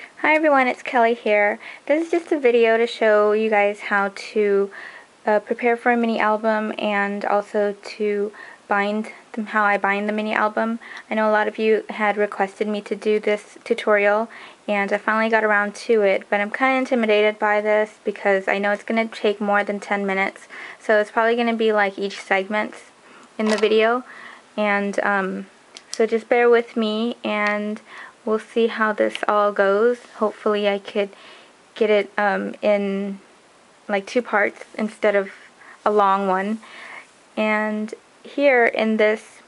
Hi everyone, it's Kelly here. This is just a video to show you guys how to prepare for a mini album and also to bind them, how I bind the mini album. I know a lot of you had requested me to do this tutorial and I finally got around to it, but I'm kind of intimidated by this because I know it's going to take more than 10 minutes, so it's probably going to be like each segment in the video, and so just bear with me and we'll see how this all goes. Hopefully I could get it in like 2 parts instead of a long one. And here in this,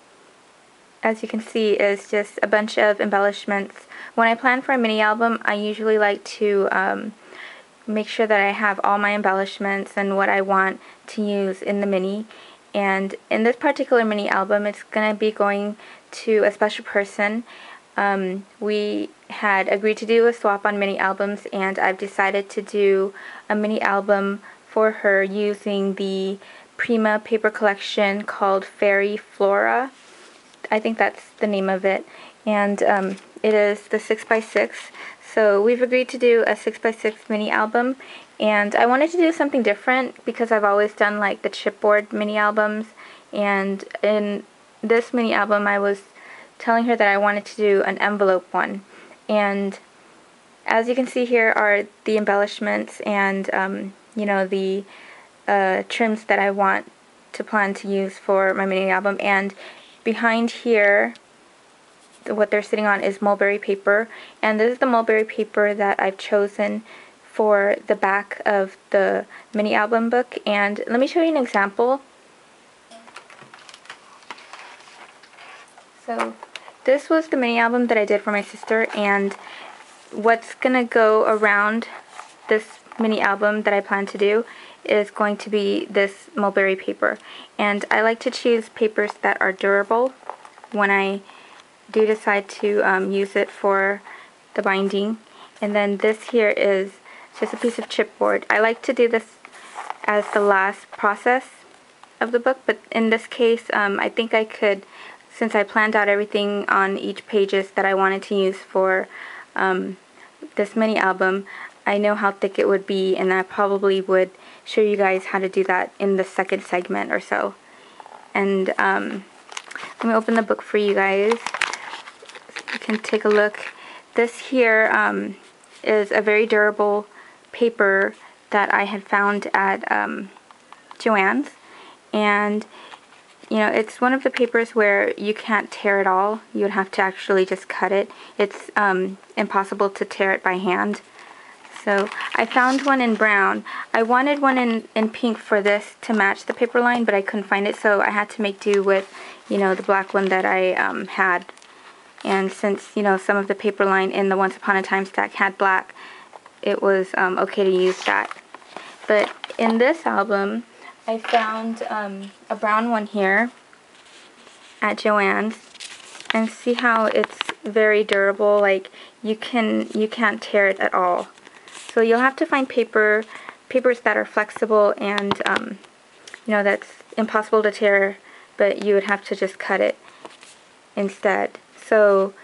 as you can see, is just a bunch of embellishments. When I plan for a mini album, I usually like to make sure that I have all my embellishments and what I want to use in the mini. And in this particular mini album, it's going to be going to a special person. We had agreed to do a swap on mini albums, and I've decided to do a mini album for her using the Prima paper collection called Fairy Flora. I think that's the name of it, and it is the 6x6. So we've agreed to do a 6x6 mini album, and I wanted to do something different because I've always done like the chipboard mini albums, and in this mini album I was telling her that I wanted to do an envelope one. And as you can see, here are the embellishments and you know, the trims that I want to plan to use for my mini album. And behind here, what they're sitting on is mulberry paper, and this is the mulberry paper that I've chosen for the back of the mini album book. And let me show you an example. So this was the mini album that I did for my sister, and what's gonna go around this mini album that I plan to do is going to be this mulberry paper. And I like to choose papers that are durable when I do decide to use it for the binding. And then this here is just a piece of chipboard. I like to do this as the last process of the book, but in this case I think I could, since I planned out everything on each pages that I wanted to use for this mini album, I know how thick it would be, and I probably would show you guys how to do that in the second segment or so. And let me open the book for you guys so you can take a look. This here is a very durable paper that I had found at Joann's, and you know, it's one of the papers where you can't tear it all. You would have to actually just cut it. It's impossible to tear it by hand. So I found one in brown. I wanted one in pink for this to match the paper line, but I couldn't find it, so I had to make do with, you know, the black one that I had. And since, you know, some of the paper line in the Once Upon a Time stack had black, it was okay to use that. But in this album, I found a brown one here at Joann's, and see how it's very durable. Like you can't tear it at all. So you'll have to find papers that are flexible and you know, that's impossible to tear, but you would have to just cut it instead. So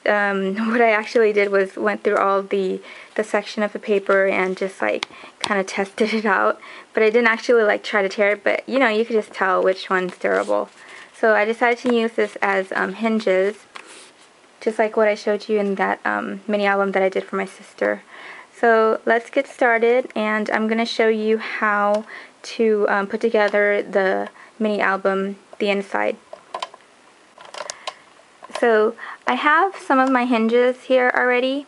what I actually did was went through all the section of the paper and just like kind of tested it out, but I didn't actually like try to tear it, but you know, you could just tell which one's durable. So I decided to use this as hinges, just like what I showed you in that mini album that I did for my sister. So let's get started, and I'm going to show you how to put together the mini album, the inside. So I have some of my hinges here already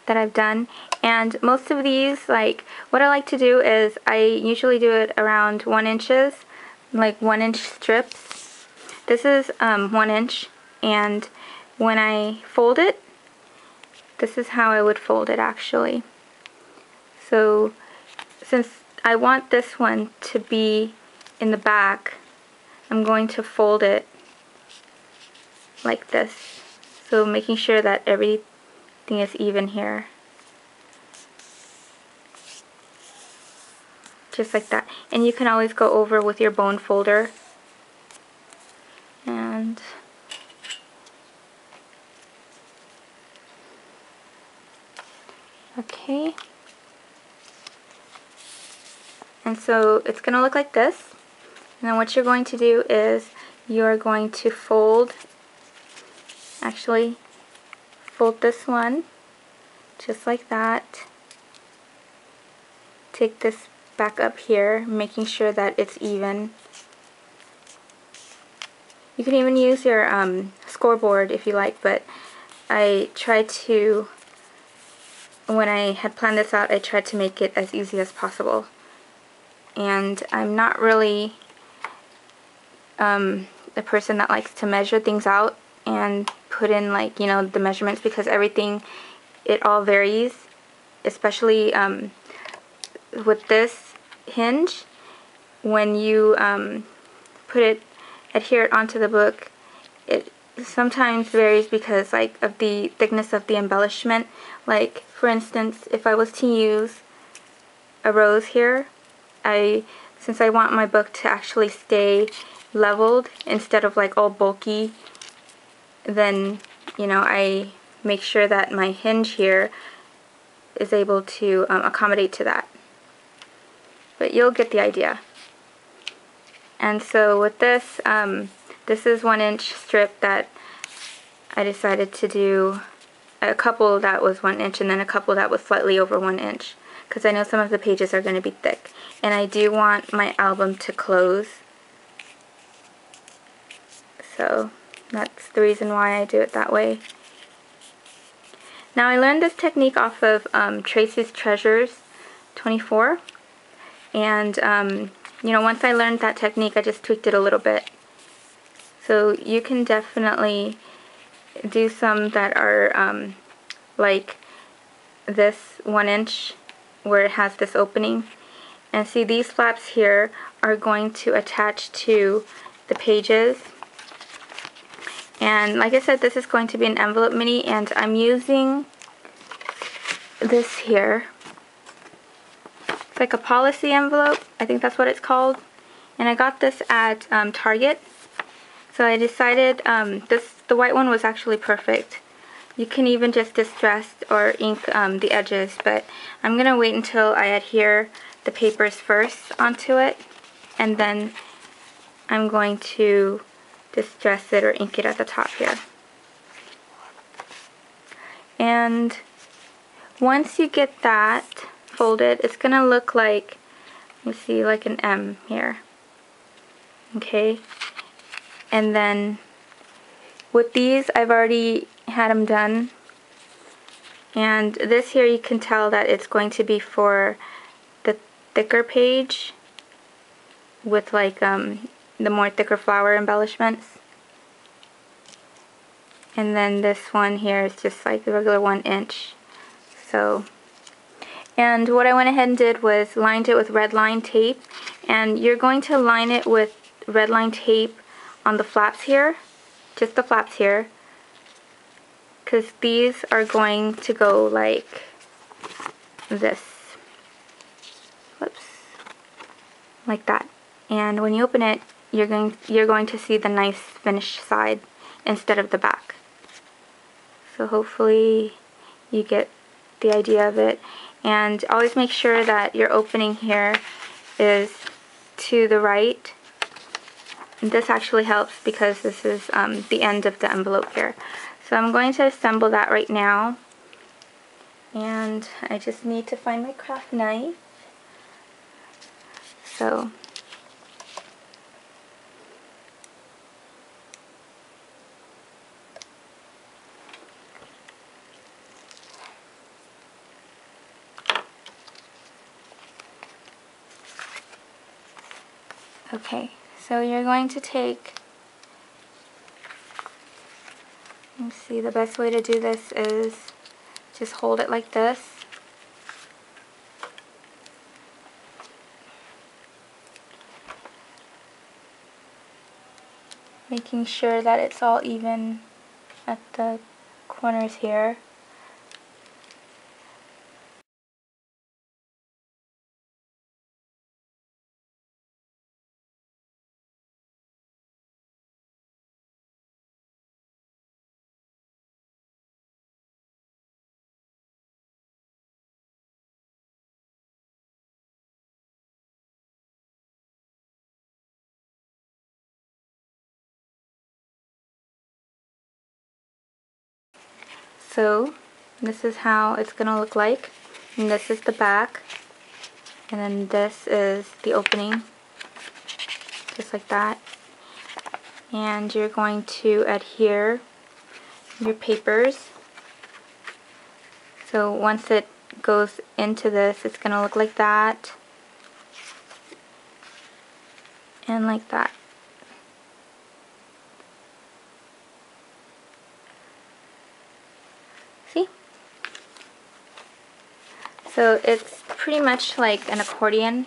that I've done, and most of these, like, what I like to do is I usually do it around 1 inches, like 1-inch strips. This is 1 inch, and when I fold it, this is how I would fold it actually. So since I want this one to be in the back, I'm going to fold it like this, so making sure that everything is even here, just like that. And you can always go over with your bone folder and Okay. And so it's going to look like this. And then what you're going to do is you're going to fold this one just like that. Take this back up here, making sure that it's even. You can even use your scoreboard if you like, but I tried to, when I had planned this out, I tried to make it as easy as possible. And I'm not really the person that likes to measure things out and put in, like, you know, the measurements, because everything, it all varies, especially with this hinge. When you adhere it onto the book, it sometimes varies because, like, of the thickness of the embellishment. Like, for instance, if I was to use a rose here, since I want my book to actually stay leveled instead of like all bulky, then, you know, I make sure that my hinge here is able to accommodate to that. But you'll get the idea. And so with this, this is 1 inch strip that I decided to do, a couple that was 1 inch and then a couple that was slightly over 1 inch, because I know some of the pages are going to be thick. And I do want my album to close. So that's the reason why I do it that way. Now, I learned this technique off of Tracy's Treasures 24. And, you know, once I learned that technique, I just tweaked it a little bit. So you can definitely do some that are like this 1 inch where it has this opening. And see, these flaps here are going to attach to the pages. And like I said, this is going to be an envelope mini, and I'm using this here. It's like a policy envelope. I think that's what it's called. And I got this at Target. So I decided the white one was actually perfect. You can even just distress or ink the edges, but I'm going to wait until I adhere the papers first onto it, and then I'm going to distress it or ink it at the top here. And once you get that folded, it's going to look like, you see, like an M here. Okay? And then with these, I've already had them done. And this here, you can tell that it's going to be for the thicker page with like the more thicker flower embellishments. And then this one here is just like the regular 1 inch. So, and what I went ahead and did was lined it with red line tape. And you're going to line it with red line tape on the flaps here, just the flaps here, because these are going to go like this. Whoops. Like that. And when you open it, you're going to see the nice finished side instead of the back. So hopefully you get the idea of it. And always make sure that your opening here is to the right. And this actually helps because this is the end of the envelope here. So I'm going to assemble that right now. And I just need to find my craft knife. So okay, so you're going to take, let's see, the best way to do this is just hold it like this. Making sure that it's all even at the corners here. So this is how it's going to look like. And this is the back. And then this is the opening. Just like that. And you're going to adhere your papers. So once it goes into this, it's going to look like that. And like that. See? So it's pretty much like an accordion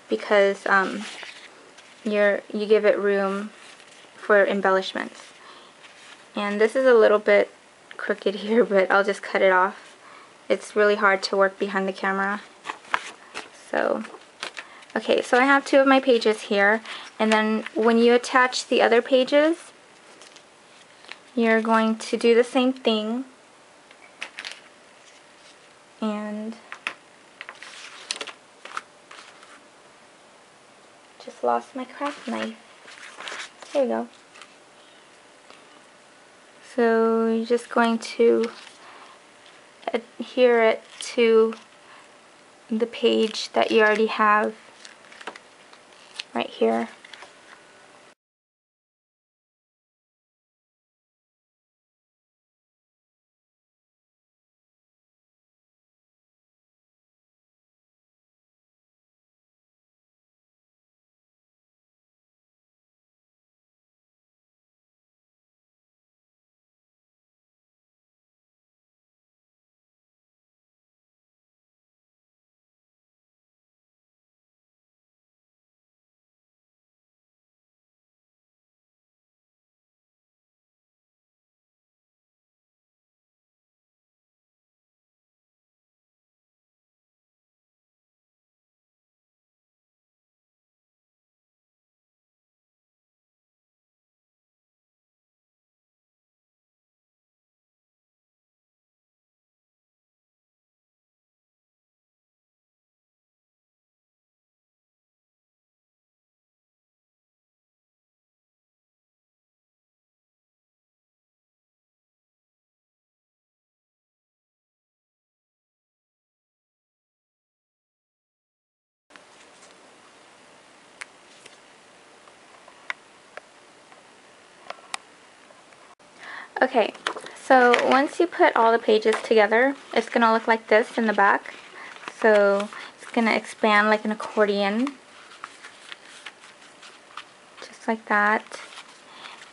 because you give it room for embellishments. And this is a little bit crooked here, but I'll just cut it off. It's really hard to work behind the camera. So, okay, so I have 2 of my pages here, and then when you attach the other pages, you're going to do the same thing. And just lost my craft knife. There we go. So you're just going to adhere it to the page that you already have right here. Okay, so once you put all the pages together, it's going to look like this in the back. So it's going to expand like an accordion, just like that.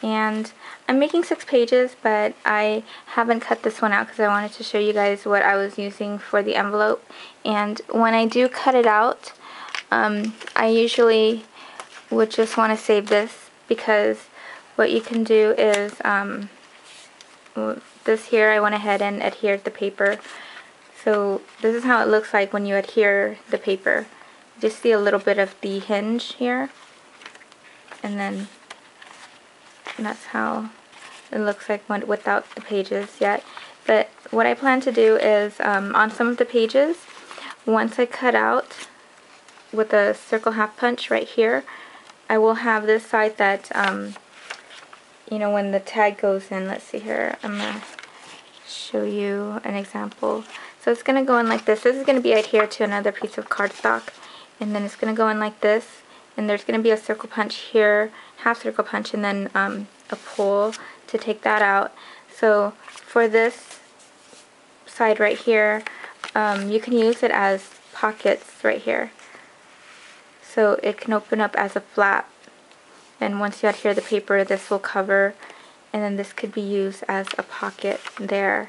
And I'm making 6 pages, but I haven't cut this one out because I wanted to show you guys what I was using for the envelope. And when I do cut it out, I usually would just want to save this, because what you can do is this here, I went ahead and adhered the paper. So this is how it looks like when you adhere the paper. You just see a little bit of the hinge here, and then that's how it looks like without the pages yet. But what I plan to do is on some of the pages, once I cut out with a circle half punch right here, I will have this side that you know, when the tag goes in. Let's see here, I'm going to show you an example. So it's going to go in like this. This is going to be adhered to another piece of cardstock, and then it's going to go in like this, and there's going to be a circle punch here, half circle punch, and then a pull to take that out. So for this side right here, you can use it as pockets right here. So it can open up as a flap. And once you adhere the paper, this will cover, and then this could be used as a pocket there.